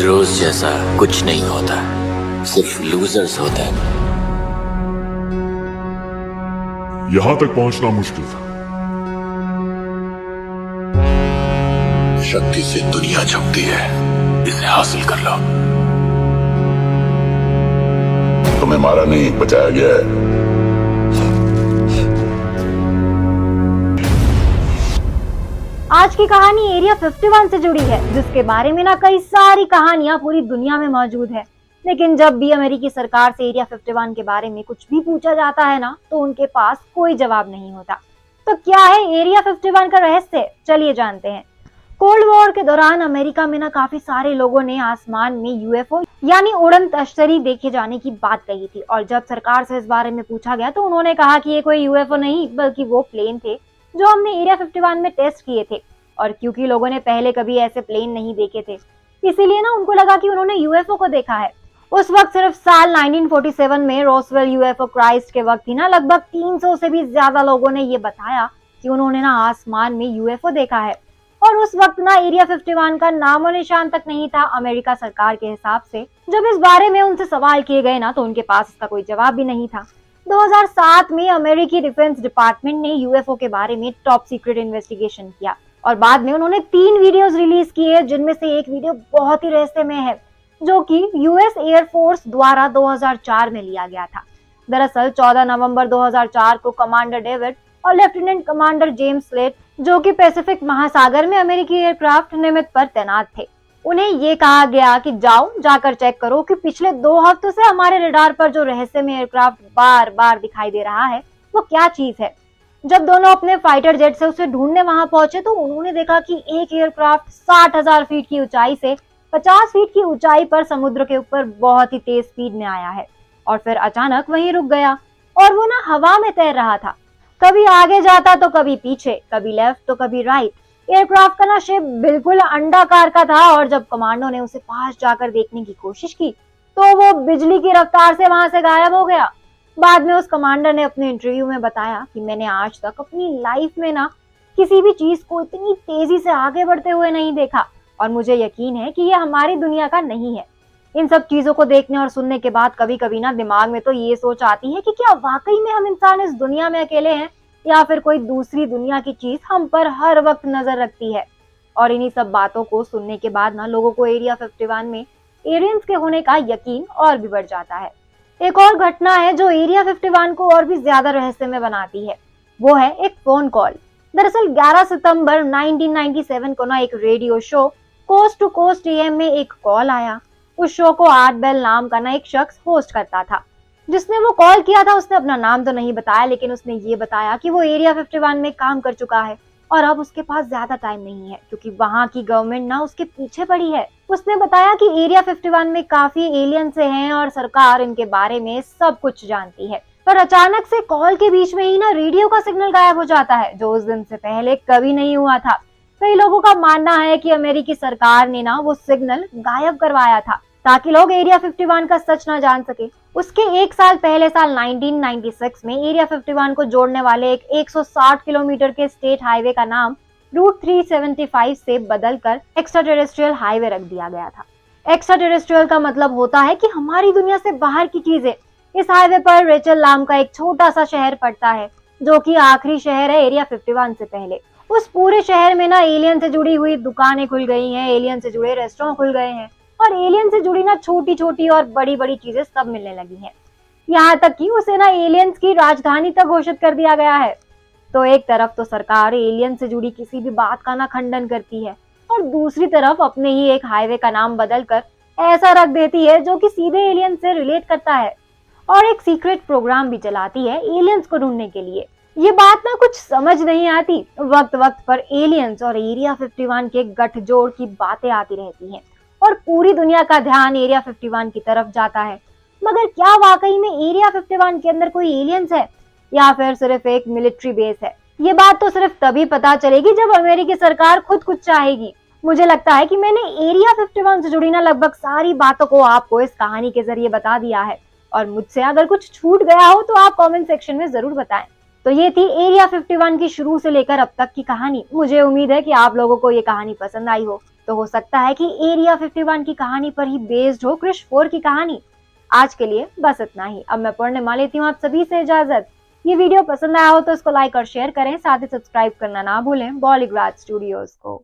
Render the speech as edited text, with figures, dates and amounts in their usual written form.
Heroes जैसा कुछ नहीं होता, सिर्फ लूजर्स होते हैं। यहां तक पहुंचना मुश्किल था। शक्ति से दुनिया झुकती है, इसे हासिल कर लो। तुम्हें मारा नहीं, बचाया गया है। आज की कहानी एरिया 51 से जुड़ी है, जिसके बारे में ना कई सारी कहानियां पूरी दुनिया में मौजूद है। लेकिन जब भी अमेरिकी सरकार से एरिया 51 के बारे में कुछ भी पूछा जाता है ना, तो उनके पास कोई जवाब नहीं होता। तो क्या है एरिया 51 का रहस्य, चलिए जानते हैं। कोल्ड वॉर के दौरान अमेरिका में ना काफी सारे लोगों ने आसमान में यूएफओ यानी उड़न तश्तरी देखे जाने की बात कही थी, और जब सरकार से इस बारे में पूछा गया तो उन्होंने कहा कि ये कोई यूएफओ नहीं बल्कि वो प्लेन थे जो हमने एरिया 51 में टेस्ट किए थे। और क्योंकि लोगों ने पहले कभी ऐसे प्लेन नहीं देखे थे, इसीलिए ना उनको लगा कि उन्होंने यूएफओ को देखा है। उस वक्त सिर्फ साल 1947 में रोसवेल यूएफओ क्राइस्ट के वक्त ही ना लगभग 300 से भी ज्यादा लोगों ने ये बताया कि उन्होंने ना आसमान में यूएफओ देखा है। और उस वक्त ना एरिया 51 का नामो निशान तक नहीं था अमेरिका सरकार के हिसाब से। जब इस बारे में उनसे सवाल किए गए ना, तो उनके पास इसका कोई जवाब भी नहीं था। 2007 में अमेरिकी डिफेंस डिपार्टमेंट ने यूएफओ के बारे में टॉप सीक्रेट इन्वेस्टिगेशन किया, और बाद में उन्होंने 3 वीडियोस रिलीज किए, जिनमें से एक वीडियो बहुत ही रहस्यमय है, जो कि यूएस एयरफोर्स द्वारा 2004 में लिया गया था। दरअसल 14 नवंबर 2004 को कमांडर डेविड और लेफ्टिनेंट कमांडर जेम्स स्लेट, जो कि पैसिफिक महासागर में अमेरिकी एयरक्राफ्ट निमित्त पर तैनात थे, उन्हें ये कहा गया कि जाकर चेक करो कि पिछले 2 हफ्तों से हमारे रडार पर जो रहस्यमय एयरक्राफ्ट बार बार दिखाई दे रहा है वो क्या चीज है। जब दोनों अपने फाइटर जेट से उसे ढूंढने वहां पहुंचे तो उन्होंने देखा कि एक एयरक्राफ्ट 60,000 फीट की ऊंचाई से 50 फीट की ऊंचाई पर समुद्र के ऊपर बहुत ही तेज स्पीड में आया है, और फिर अचानक वहीं रुक गया। और वो ना हवा में तैर रहा था, कभी आगे जाता तो कभी पीछे, कभी लेफ्ट तो कभी राइट। एयरक्राफ्ट का ना शेप बिल्कुल अंडाकार का था, और जब कमांडो ने उसे पास जाकर देखने की कोशिश की तो वो बिजली की रफ्तार से वहां से गायब हो गया। बाद में उस कमांडर ने अपने इंटरव्यू में बताया कि मैंने आज तक अपनी लाइफ में ना किसी भी चीज को इतनी तेजी से आगे बढ़ते हुए नहीं देखा, और मुझे यकीन है कि ये हमारी दुनिया का नहीं है। इन सब चीजों को देखने और सुनने के बाद कभी कभी ना दिमाग में तो ये सोच आती है कि क्या वाकई में हम इंसान इस दुनिया में अकेले हैं, या फिर कोई दूसरी दुनिया की चीज हम पर हर वक्त नजर रखती है। और इन्हीं सब बातों को सुनने के बाद ना लोगों को एरिया 51 में एलियंस के होने का यकीन और भी बढ़ जाता है। एक और घटना है जो एरिया 51 को और भी ज्यादा रहस्यमय बनाती है, वो है एक फोन कॉल। दरअसल 11 सितंबर 1997 को ना एक radio show coast to coast AM में एक कॉल आया। उस शो को आर्ट बेल नाम का ना एक शख्स होस्ट करता था। जिसने वो कॉल किया था उसने अपना नाम तो नहीं बताया, लेकिन उसने ये बताया कि वो एरिया 51 में काम कर चुका है और अब उसके पास ज्यादा टाइम नहीं है, क्योंकि वहां की गवर्नमेंट ना उसके पीछे पड़ी है। उसने बताया कि एरिया 51 में काफी एलियंस हैं और सरकार इनके बारे में सब कुछ जानती है। पर अचानक से कॉल के बीच में ही ना रेडियो का सिग्नल गायब हो जाता है, जो उस दिन से पहले कभी नहीं हुआ था। कई लोगों का मानना है कि अमेरिकी सरकार ने ना वो सिग्नल गायब करवाया था ताकि लोग एरिया 51 का सच ना जान सके। उसके एक साल पहले साल 1996 में एरिया 51 को जोड़ने वाले एक 160 किलोमीटर के स्टेट हाईवे का नाम रूट 375 से बदलकर एक्स्ट्रा टेरेस्ट्रियल हाईवे रख दिया गया था। एक्स्ट्रा टेरेस्ट्रियल का मतलब होता है कि हमारी दुनिया से बाहर की चीजें। इस हाईवे पर रेचल नाम का एक छोटा सा शहर पड़ता है, जो कि आखिरी शहर है एरिया 51 से पहले। उस पूरे शहर में ना एलियन से जुड़ी हुई दुकानें खुल गई हैं, एलियन से जुड़े रेस्टोरेंट खुल गए हैं, और एलियन से जुड़ी ना छोटी छोटी और बड़ी बड़ी चीजें सब मिलने लगी हैं। यहाँ तक कि उसे ना एलियंस की राजधानी तक घोषित कर दिया गया है। तो एक तरफ तो सरकार एलियन से जुड़ी किसी भी बात का ना खंडन करती है, और दूसरी तरफ अपने ही एक हाईवे का नाम बदलकर ऐसा रख देती है जो कि सीधे एलियन से रिलेट करता है, और एक सीक्रेट प्रोग्राम भी चलाती है एलियंस को ढूंढने के लिए। ये बात ना कुछ समझ नहीं आती। वक्त वक्त पर एलियंस और एरिया 51 के गठजोड़ की बातें आती रहती हैं, और पूरी दुनिया का ध्यान एरिया 51 की तरफ जाता है। मगर क्या वाकई में एरिया 51 के अंदर कोई एलियंस है, या फिर सिर्फ एक मिलिट्री बेस है? ये बात तो सिर्फ तभी पता चलेगी जब अमेरिकी सरकार खुद कुछ चाहेगी। मुझे लगता है कि मैंने एरिया 51 से जुड़ी ना लगभग सारी बातों को आपको इस कहानी के जरिए बता दिया है, और मुझसे अगर कुछ छूट गया हो तो आप कमेंट सेक्शन में जरूर बताएं। तो ये थी एरिया 51 की शुरू से लेकर अब तक की कहानी। मुझे उम्मीद है कि आप लोगों को ये कहानी पसंद आई हो। तो हो सकता है कि एरिया 51 की कहानी पर ही बेस्ड हो क्रिश 4 की कहानी। आज के लिए बस इतना ही। अब मैं पूर्णिमा लेती हूँ आप सभी से इजाजत। ये वीडियो पसंद आया हो तो इसको लाइक और शेयर करें, साथ ही सब्सक्राइब करना ना भूलें बॉलीग्राज स्टूडियोज को।